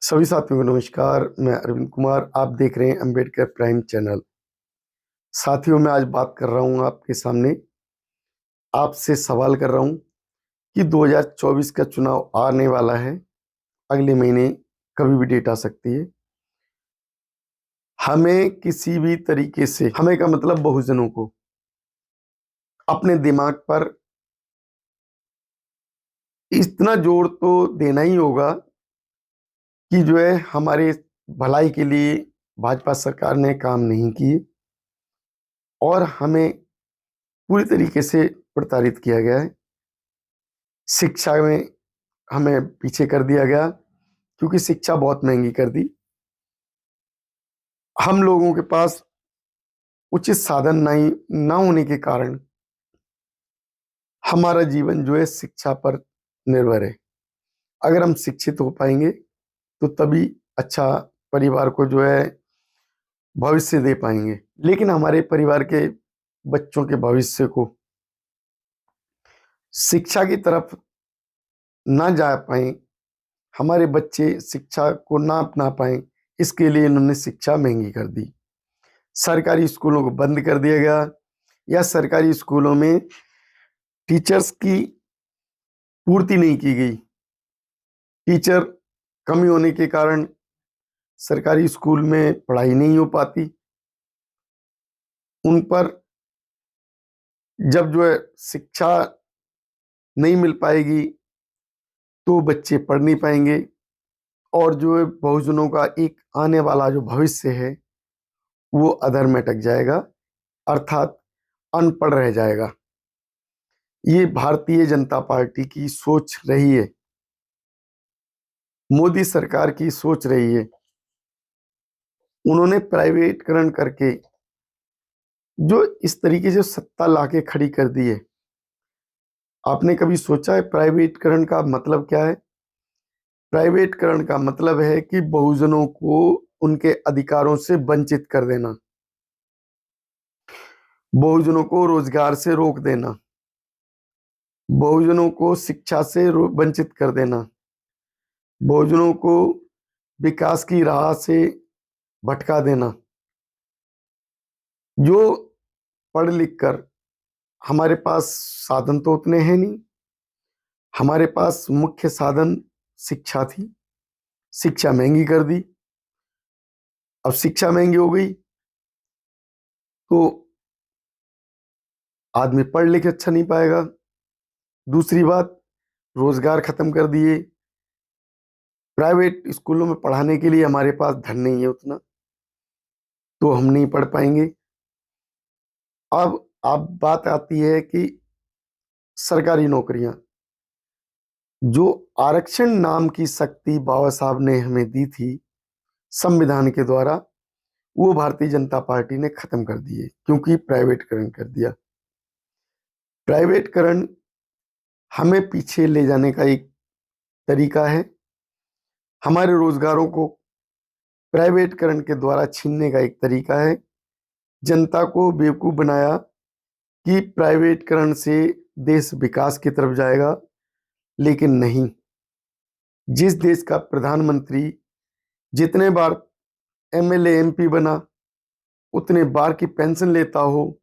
सभी साथियों को नमस्कार। मैं अरविंद कुमार, आप देख रहे हैं अंबेडकर प्राइम चैनल। साथियों, मैं आज बात कर रहा हूं आपके सामने, आपसे सवाल कर रहा हूं कि 2024 का चुनाव आने वाला है। अगले महीने कभी भी डेट आ सकती है। हमें किसी भी तरीके से, हमें का मतलब बहुजनों को, अपने दिमाग पर इतना जोर तो देना ही होगा कि जो है हमारे भलाई के लिए भाजपा सरकार ने काम नहीं किए और हमें पूरी तरीके से प्रताड़ित किया गया है। शिक्षा में हमें पीछे कर दिया गया क्योंकि शिक्षा बहुत महंगी कर दी। हम लोगों के पास उचित साधन नहीं ना होने के कारण हमारा जीवन जो है शिक्षा पर निर्भर है। अगर हम शिक्षित हो पाएंगे तो तभी अच्छा परिवार को जो है भविष्य दे पाएंगे। लेकिन हमारे परिवार के बच्चों के भविष्य को शिक्षा की तरफ ना जा पाए, हमारे बच्चे शिक्षा को ना अपना पाए, इसके लिए इन्होंने शिक्षा महंगी कर दी। सरकारी स्कूलों को बंद कर दिया गया या सरकारी स्कूलों में टीचर्स की पूर्ति नहीं की गई। टीचर कमी होने के कारण सरकारी स्कूल में पढ़ाई नहीं हो पाती। उन पर जब जो है शिक्षा नहीं मिल पाएगी तो बच्चे पढ़ नहीं पाएंगे और जो है बहुजनों का एक आने वाला जो भविष्य है वो अधर में अटक जाएगा, अर्थात अनपढ़ रह जाएगा। ये भारतीय जनता पार्टी की सोच रही है, मोदी सरकार की सोच रही है। उन्होंने प्राइवेटकरण करके जो इस तरीके से सत्ता लाके खड़ी कर दी है। आपने कभी सोचा है प्राइवेटकरण का मतलब क्या है? प्राइवेटकरण का मतलब है कि बहुजनों को उनके अधिकारों से वंचित कर देना, बहुजनों को रोजगार से रोक देना, बहुजनों को शिक्षा से वंचित कर देना, बहुजनों को विकास की राह से भटका देना। जो पढ़ लिख कर, हमारे पास साधन तो उतने हैं नहीं, हमारे पास मुख्य साधन शिक्षा थी, शिक्षा महंगी कर दी। अब शिक्षा महंगी हो गई तो आदमी पढ़ लिख अच्छा नहीं पाएगा। दूसरी बात, रोजगार खत्म कर दिए। प्राइवेट स्कूलों में पढ़ाने के लिए हमारे पास धन नहीं है उतना, तो हम नहीं पढ़ पाएंगे। अब बात आती है कि सरकारी नौकरियां, जो आरक्षण नाम की शक्ति बाबा साहब ने हमें दी थी संविधान के द्वारा, वो भारतीय जनता पार्टी ने खत्म कर दी है क्योंकि प्राइवेटकरण कर दिया। प्राइवेटकरण हमें पीछे ले जाने का एक तरीका है, हमारे रोजगारों को प्राइवेटकरण के द्वारा छीनने का एक तरीका है। जनता को बेवकूफ बनाया कि प्राइवेटकरण से देश विकास की तरफ जाएगा, लेकिन नहीं। जिस देश का प्रधानमंत्री जितने बार एमएलए एमपी बना उतने बार की पेंशन लेता हो,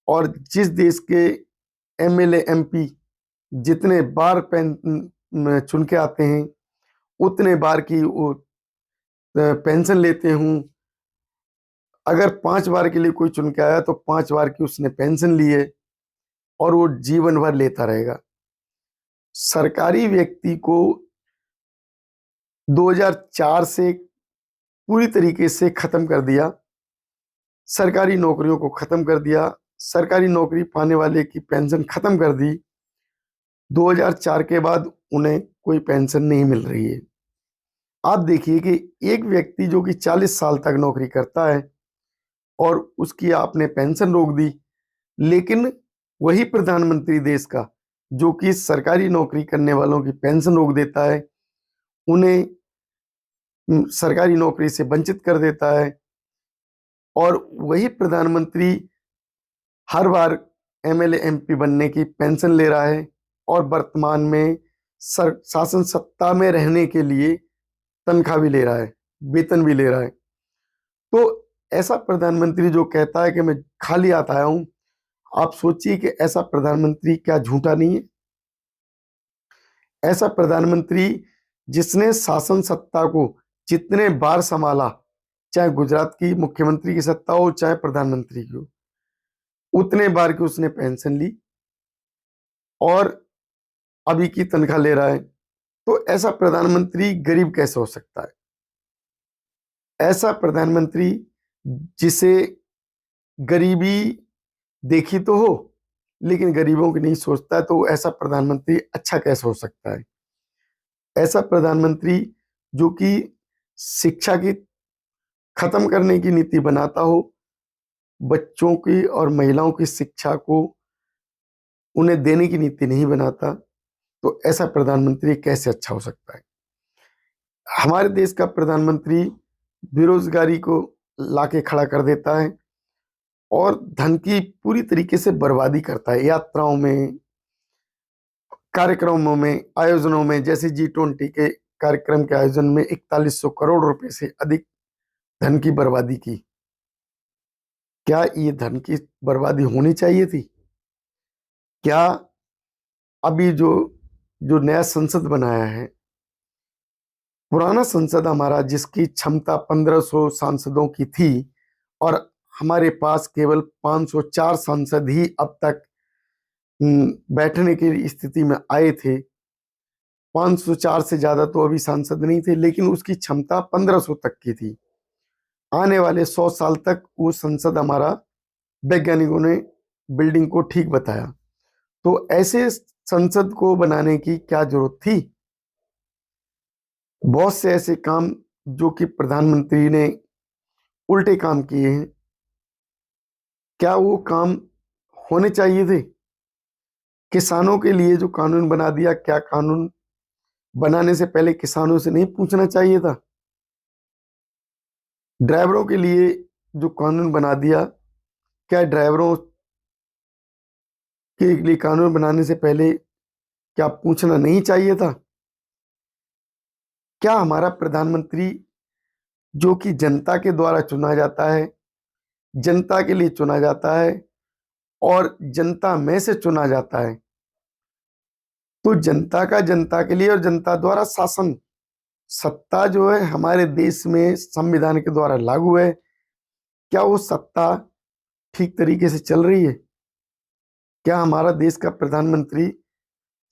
और जिस देश के एमएलए एमपी जितने बार चुन के आते हैं उतने बार की वो पेंशन लेते हूँ। अगर 5 बार के लिए कोई चुन के आया तो 5 बार की उसने पेंशन ली है और वो जीवन भर लेता रहेगा। सरकारी व्यक्ति को 2004 से पूरी तरीके से खत्म कर दिया, सरकारी नौकरियों को खत्म कर दिया, सरकारी नौकरी पाने वाले की पेंशन खत्म कर दी। 2004 के बाद उन्हें कोई पेंशन नहीं मिल रही है। आप देखिए कि एक व्यक्ति जो कि 40 साल तक नौकरी करता है और उसकी आपने पेंशन रोक दी, लेकिन वही प्रधानमंत्री देश का जो कि सरकारी नौकरी करने वालों की पेंशन रोक देता है, उन्हें सरकारी नौकरी से वंचित कर देता है, और वही प्रधानमंत्री हर बार एमएलए एमपी बनने की पेंशन ले रहा है और वर्तमान में शासन सत्ता में रहने के लिए तनख्वाह भी ले रहा है, वेतन भी ले रहा है। तो ऐसा प्रधानमंत्री जो कहता है कि मैं खाली हाथ आया हूं, आप सोचिए कि ऐसा प्रधानमंत्री क्या झूठा नहीं है। ऐसा प्रधानमंत्री जिसने शासन सत्ता को जितने बार संभाला, चाहे गुजरात की मुख्यमंत्री की सत्ता हो चाहे प्रधानमंत्री की हो, उतने बार की उसने पेंशन ली और अभी की तनख्वाह ले रहा है। तो ऐसा प्रधानमंत्री गरीब कैसे हो सकता है? ऐसा प्रधानमंत्री जिसे गरीबी देखी तो हो लेकिन गरीबों की नहीं सोचता है, तो ऐसा प्रधानमंत्री अच्छा कैसे हो सकता है? ऐसा प्रधानमंत्री जो कि शिक्षा की खत्म करने की नीति बनाता हो, बच्चों की और महिलाओं की शिक्षा को उन्हें देने की नीति नहीं बनाता, तो ऐसा प्रधानमंत्री कैसे अच्छा हो सकता है? हमारे देश का प्रधानमंत्री बेरोजगारी को लाके खड़ा कर देता है और धन की पूरी तरीके से बर्बादी करता है, यात्राओं में, कार्यक्रमों में, आयोजनों में। जैसे G20 के कार्यक्रम के आयोजन में 4100 करोड़ रुपए से अधिक धन की बर्बादी की। क्या ये धन की बर्बादी होनी चाहिए थी? क्या अभी जो जो नया संसद बनाया है, पुराना संसद हमारा जिसकी क्षमता 1500 सांसदों की थी और हमारे पास केवल 504 सांसद ही अब तक बैठने की स्थिति में आए थे। 504 से ज्यादा तो अभी सांसद नहीं थे, लेकिन उसकी क्षमता 1500 तक की थी। आने वाले 100 साल तक वो संसद हमारा, वैज्ञानिकों ने बिल्डिंग को ठीक बताया। तो ऐसे संसद को बनाने की क्या जरूरत थी? बहुत से ऐसे काम जो कि प्रधानमंत्री ने उल्टे काम किए हैं, क्या वो काम होने चाहिए थे? किसानों के लिए जो कानून बना दिया, क्या कानून बनाने से पहले किसानों से नहीं पूछना चाहिए था? ड्राइवरों के लिए जो कानून बना दिया, क्या ड्राइवरों के लिए कानून बनाने से पहले क्या पूछना नहीं चाहिए था? क्या हमारा प्रधानमंत्री जो कि जनता के द्वारा चुना जाता है, जनता के लिए चुना जाता है और जनता में से चुना जाता है, तो जनता का जनता के लिए और जनता द्वारा शासन सत्ता जो है हमारे देश में संविधान के द्वारा लागू है, क्या वो सत्ता ठीक तरीके से चल रही है? क्या हमारा देश का प्रधानमंत्री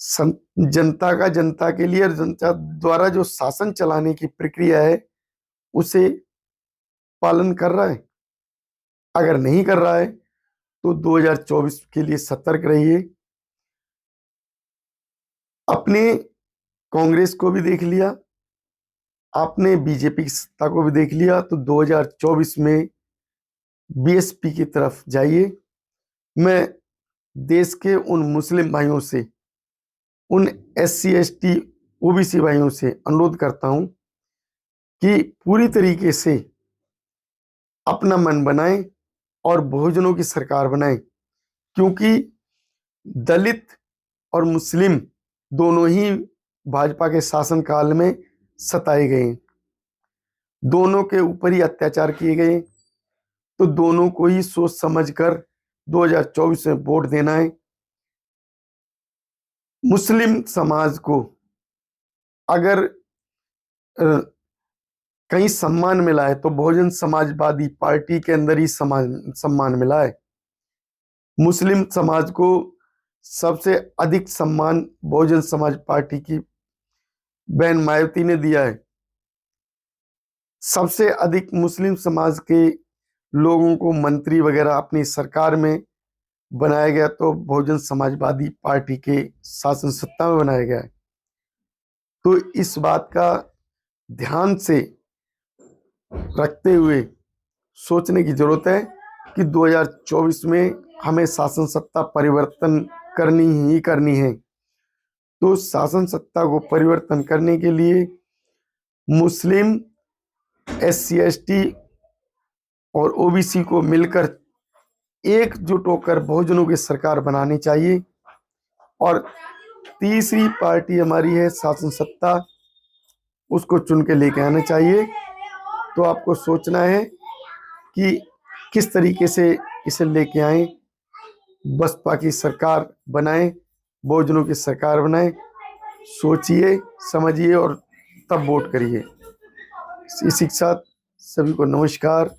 जनता का जनता के लिए और जनता द्वारा जो शासन चलाने की प्रक्रिया है उसे पालन कर रहा है? अगर नहीं कर रहा है तो 2024 के लिए सतर्क रहिए। अपने कांग्रेस को भी देख लिया, आपने बीजेपी की सत्ता को भी देख लिया, तो 2024 में बीएसपी की तरफ जाइए। मैं देश के उन मुस्लिम भाइयों से, उन SC ST OBC भाइयों से अनुरोध करता हूं कि पूरी तरीके से अपना मन बनाएं और बहुजनों की सरकार बनाएं, क्योंकि दलित और मुस्लिम दोनों ही भाजपा के शासनकाल में सताए गए, दोनों के ऊपर ही अत्याचार किए गए। तो दोनों को ही सोच समझकर 2024 में वोट देना है। मुस्लिम समाज को अगर कहीं सम्मान मिला है तो बहुजन समाजवादी पार्टी के अंदर ही सम्मान मिला है। मुस्लिम समाज को सबसे अधिक सम्मान बहुजन समाज पार्टी की बहन मायावती ने दिया है। सबसे अधिक मुस्लिम समाज के लोगों को मंत्री वगैरह अपनी सरकार में बनाया गया तो बहुजन समाजवादी पार्टी के शासन सत्ता में बनाया गया है। तो इस बात का ध्यान से रखते हुए सोचने की जरूरत है कि 2024 में हमें शासन सत्ता परिवर्तन करनी ही करनी है। तो शासन सत्ता को परिवर्तन करने के लिए मुस्लिम, SC ST और OBC को मिलकर एकजुट होकर बहुजनों की सरकार बनानी चाहिए। और तीसरी पार्टी हमारी है शासन सत्ता, उसको चुन के लेके आना चाहिए। तो आपको सोचना है कि किस तरीके से इसे लेके आए, बसपा की सरकार बनाएं, बहुजनों की सरकार बनाएं। सोचिए, समझिए और तब वोट करिए। इसी के साथ सभी को नमस्कार।